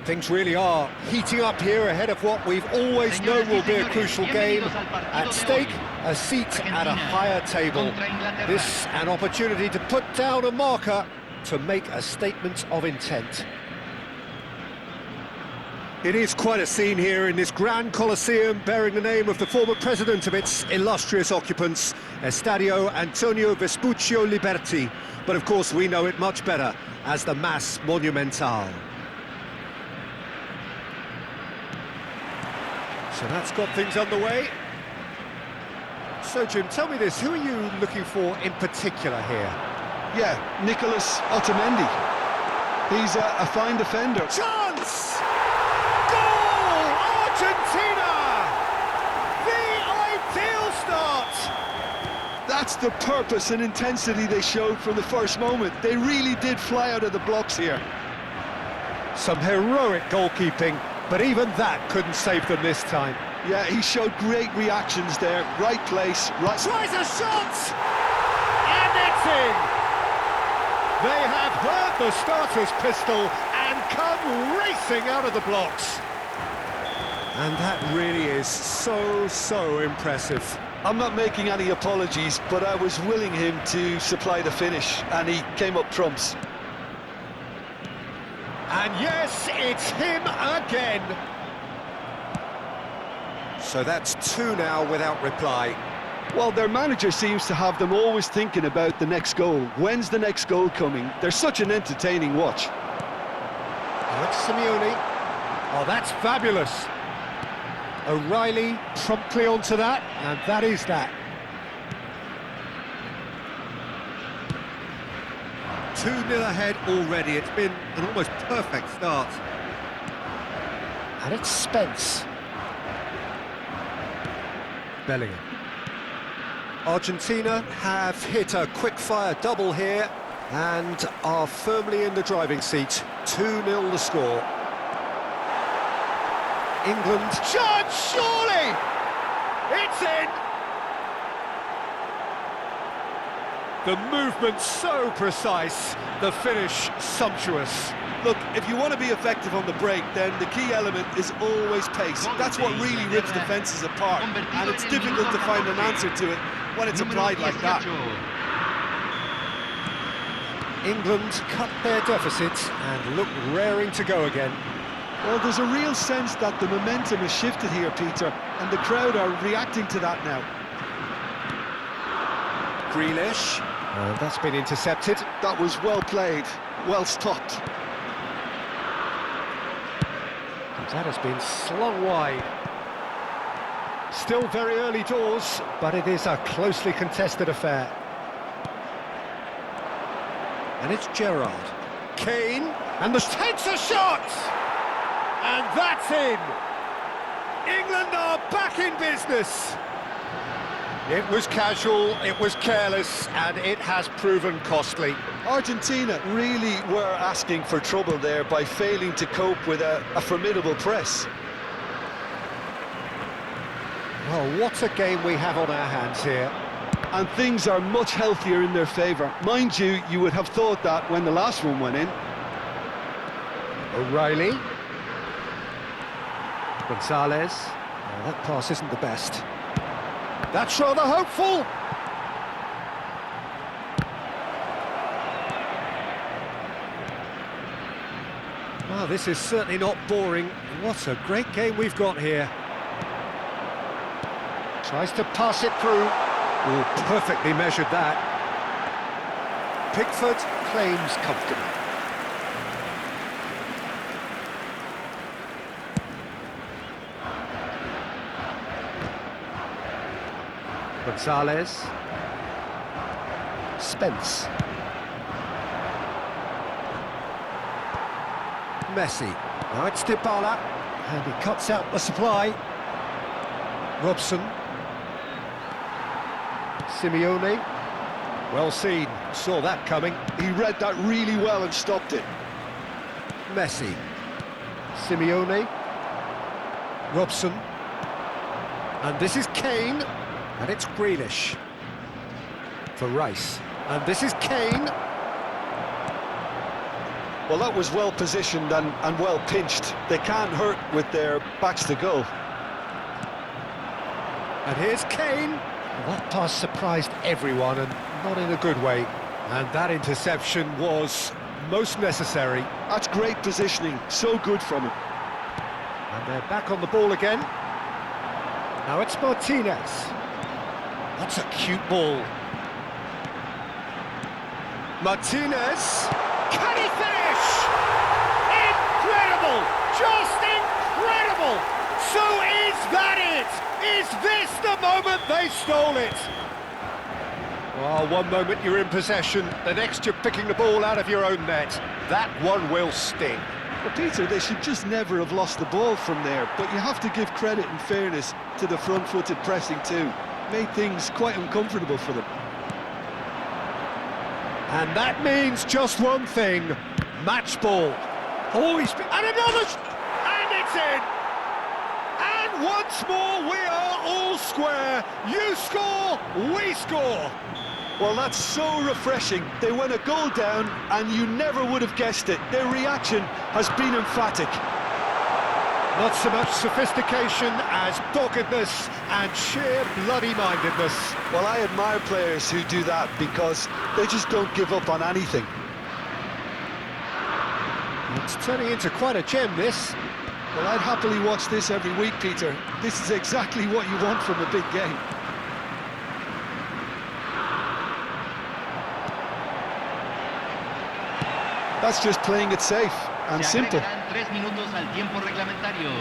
Things really are heating up here ahead of what we've always known will be a crucial game. At stake, a seat at a higher table. This an opportunity to put down a marker, to make a statement of intent. It is quite a scene here in this Grand Colosseum, bearing the name of the former president of its illustrious occupants, Estadio Antonio Vespuccio Liberti. But of course we know it much better as the Mas Monumental. So that's got things underway. So Jim, tell me this, who are you looking for in particular here? Yeah, Nicolas Otamendi. He's a fine defender. Chance! Goal! Argentina! The ideal start! That's the purpose and intensity they showed from the first moment. They really did fly out of the blocks here. Some heroic goalkeeping, but even that couldn't save them this time. Yeah, he showed great reactions there. Right place, right... Tries a shot! And it's in! They have heard the starter's pistol and come racing out of the blocks. And that really is so impressive. I'm not making any apologies, but I was willing him to supply the finish, and he came up trumps. And yes, it's him again. So that's 2 now without reply. Well, their manager seems to have them always thinking about the next goal. When's the next goal coming? They're such an entertaining watch. Alex Simeone. Oh, that's fabulous. O'Reilly promptly onto that, and that is that. 2-0 ahead already. It's been an almost perfect start. And it's Spence. Bellingham. Argentina have hit a quick-fire double here and are firmly in the driving seat. 2-0 the score. England... Chance, surely! It's in! The movement so precise, the finish sumptuous. Look, if you want to be effective on the break, then the key element is always pace. That's what really rips defences apart, and it's difficult to find an answer to it when it's applied like that. England cut their deficit and look raring to go again. Well, there's a real sense that the momentum has shifted here, Peter, and the crowd are reacting to that now. Grealish, that's been intercepted. That was well played, well stopped. That has been slung wide. Still very early doors, but it is a closely contested affair. And it's Gerrard. Kane, and takes a shot! And that's in! England are back in business! It was casual, it was careless, and it has proven costly. Argentina really were asking for trouble there by failing to cope with a formidable press. Well, what a game we have on our hands here. And things are much healthier in their favour. Mind you, you would have thought that when the last one went in. O'Reilly. Gonzalez. That pass isn't the best. That's rather hopeful. Well, this is certainly not boring. What a great game we've got here. Tries to pass it through. Oh, perfectly measured that. Pickford claims comfortably. Gonzalez. Spence. Messi. Now it's Dybala, and he cuts out the supply. Robson. Simeone. Well seen, saw that coming. He read that really well and stopped it. Messi. Simeone. Robson. And this is Kane. And it's Grealish. For Rice. And this is Kane. Well, that was well positioned and well pinched. They can't hurt with their backs to goal. And here's Kane. That pass surprised everyone, and not in a good way. And that interception was most necessary. That's great positioning, so good from him. And they're back on the ball again. Now it's Martinez. That's a cute ball. Martinez. Can he finish? Incredible! Just incredible! So is that it? Is this the moment they stole it? Well, one moment you're in possession, the next you're picking the ball out of your own net. That one will sting. Well, Peter, they should just never have lost the ball from there, but you have to give credit and fairness to the front-footed pressing too. Made things quite uncomfortable for them. And that means just one thing, match ball. Oh, and another, and it's in! And once more we are all square. You score, we score. Well, that's so refreshing. They went a goal down and you never would have guessed it. Their reaction has been emphatic. Not so much sophistication as doggedness and sheer bloody-mindedness. Well, I admire players who do that because they just don't give up on anything. It's turning into quite a gem, this. Well, I'd happily watch this every week, Peter. This is exactly what you want from a big game. That's just playing it safe and simple. 3 minutos al tiempo reglamentario.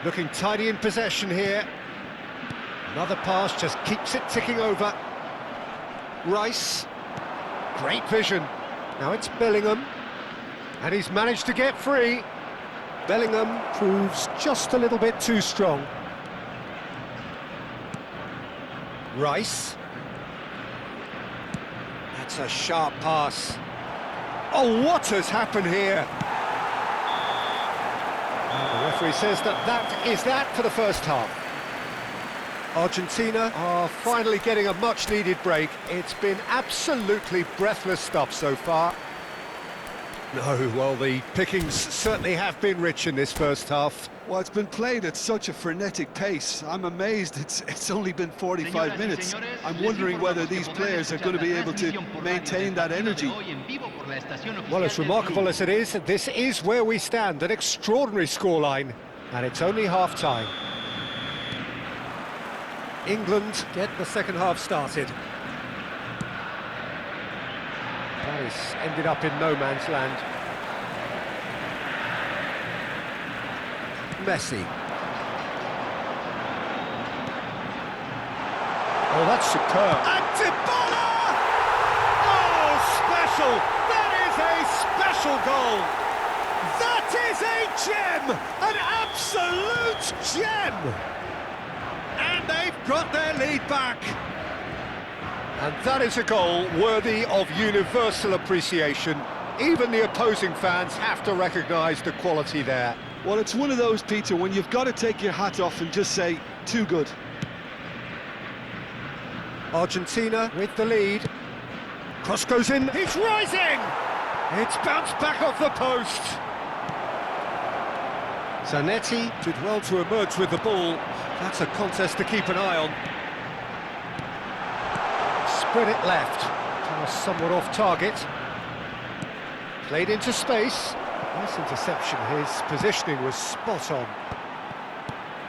Looking tidy in possession here. Another pass just keeps it ticking over. Rice. Great vision. Now it's Bellingham. And he's managed to get free. Bellingham proves just a little bit too strong. Rice. That's a sharp pass. Oh, what has happened here? The referee says that is that for the first half. Argentina are finally getting a much-needed break. It's been absolutely breathless stuff so far. No, well, the pickings certainly have been rich in this first half. Well, it's been played at such a frenetic pace. I'm amazed it's only been 45 minutes. I'm wondering whether these players are going to be able to maintain that energy. Well, as remarkable as it is, this is where we stand, an extraordinary scoreline, and it's only half-time. England get the second half started. Paris ended up in no man's land. Messi. Oh, that's superb. And Dybala! Oh, special! That is a special goal! That is a gem! An absolute gem! And they've got their lead back. And that is a goal worthy of universal appreciation. Even the opposing fans have to recognise the quality there. Well, it's one of those, Peter, when you've got to take your hat off and just say, too good. Argentina with the lead. Cross goes in, he's rising! It's bounced back off the post. Zanetti did well to emerge with the ball. That's a contest to keep an eye on. Spread it left. Pass somewhat off target. Played into space. Nice interception. His positioning was spot on.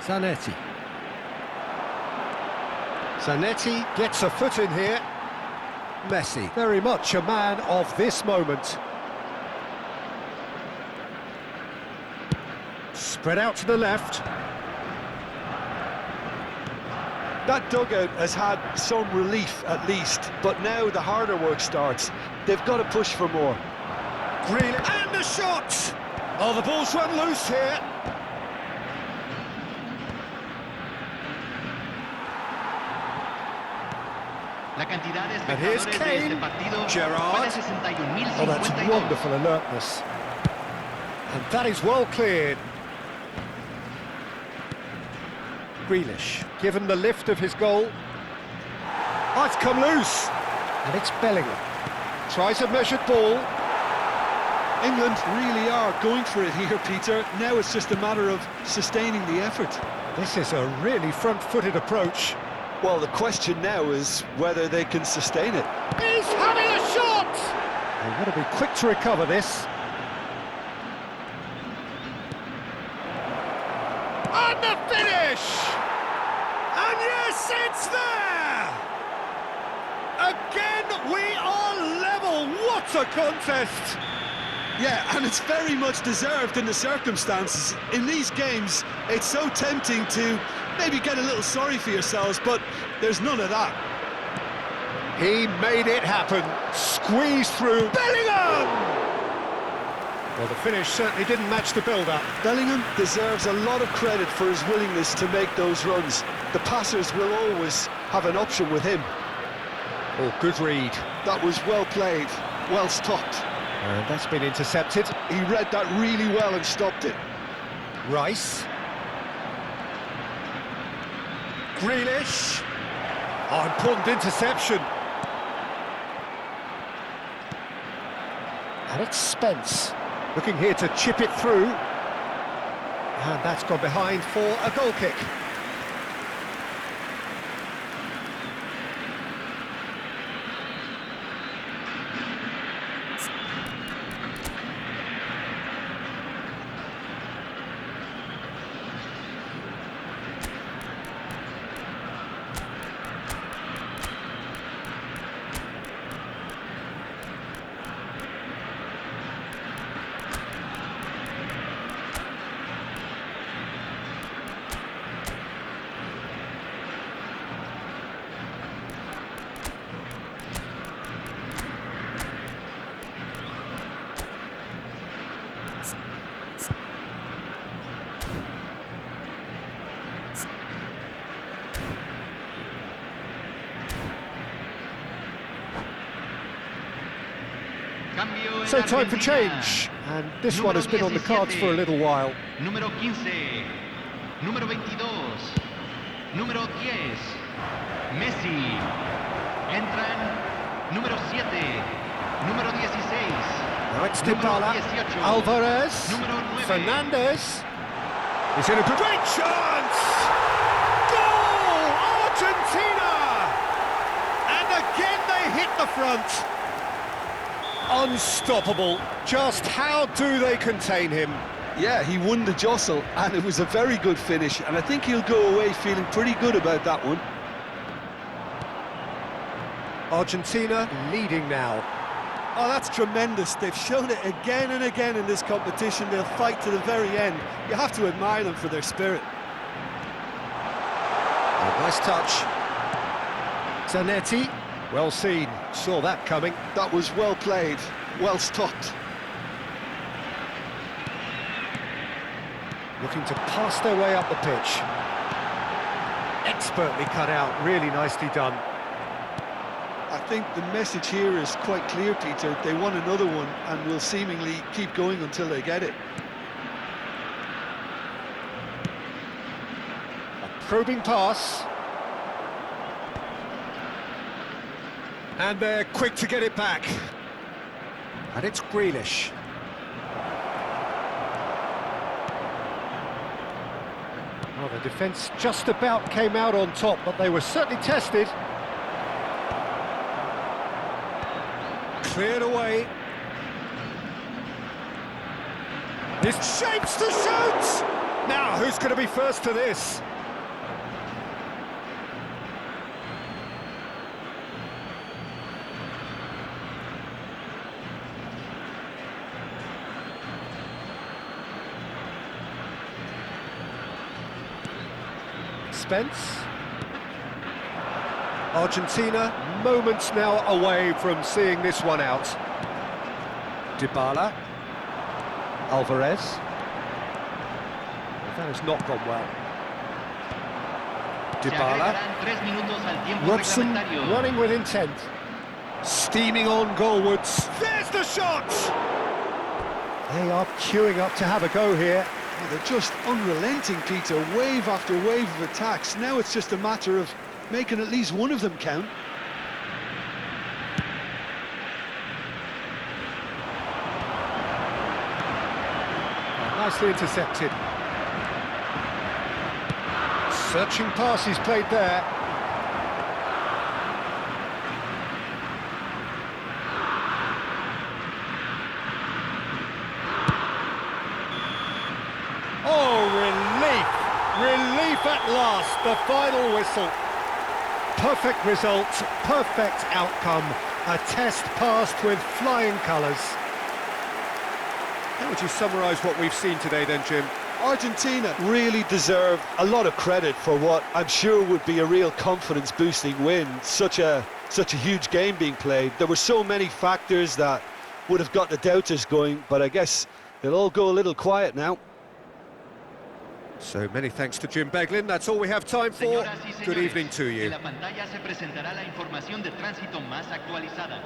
Zanetti. Zanetti gets a foot in here. Messi, very much a man of this moment. Spread out to the left. That dugout has had some relief at least, but now the harder work starts. They've got to push for more. Really, and the shot! Oh, the ball's run loose here. And here's Kane. Gerrard. Oh, that's wonderful alertness. And that is well cleared. Grealish, given the lift of his goal. Oh, it's come loose. And it's Bellingham. Tries a measured ball. England really are going for it here, Peter. Now it's just a matter of sustaining the effort. This is a really front-footed approach. Well, the question now is whether they can sustain it. He's having a shot! They've got to be quick to recover this. And the finish! And yes, it's there! Again, we are level. What a contest! Yeah, and it's very much deserved in the circumstances. In these games, it's so tempting to maybe get a little sorry for yourselves, but there's none of that. He made it happen. Squeezed through. Bellingham! Well, the finish certainly didn't match the build-up. Bellingham deserves a lot of credit for his willingness to make those runs. The passers will always have an option with him. Oh, good read. That was well played, well stopped. And that's been intercepted. He read that really well and stopped it. Rice. Grealish. Oh, important interception. And it's Spence. Looking here to chip it through. And that's gone behind for a goal kick. So time for change, and this one has been on the cards for a little while. Número 15, número 22, número 10, Messi. Entran número 7, número 16. Now it's Dybala, Alvarez, Fernandez. He's in a great chance! Goal! Argentina! And again they hit the front. Unstoppable. Just how do they contain him? Yeah, he won the jostle, and it was a very good finish, and I think he'll go away feeling pretty good about that one. Argentina leading now. Oh, that's tremendous. They've shown it again and again in this competition. They'll fight to the very end. You have to admire them for their spirit. Oh, nice touch. Zanetti. Well seen, saw that coming. That was well played, well stopped. Looking to pass their way up the pitch. Expertly cut out, really nicely done. I think the message here is quite clear, Peter. They want another one and will seemingly keep going until they get it. A probing pass. And they're quick to get it back. And it's Grealish. Well, the defence just about came out on top, but they were certainly tested. Cleared away. This shapes to shoot! Now, who's going to be first to this? Spence. Argentina, moments now away from seeing this one out. Dybala. Alvarez. Well, that has not gone well. Dybala. Robson running with intent. Steaming on goalwards. There's the shot! They are queuing up to have a go here. Oh, they're just unrelenting, Peter, wave after wave of attacks. Now it's just a matter of making at least one of them count. Nicely intercepted. Searching pass he's played there. Oh, relief! Relief at last, the final whistle. Perfect result, perfect outcome. A test passed with flying colours. How would you summarise what we've seen today then, Jim? Argentina really deserve a lot of credit for what I'm sure would be a real confidence-boosting win. Such a huge game being played. There were so many factors that would have got the doubters going, but I guess they'll all go a little quiet now. So many thanks to Jim Beglin. That's all we have time for. Señoras y Good señores, evening to you. en la pantalla se presentará la información de tránsito más actualizada.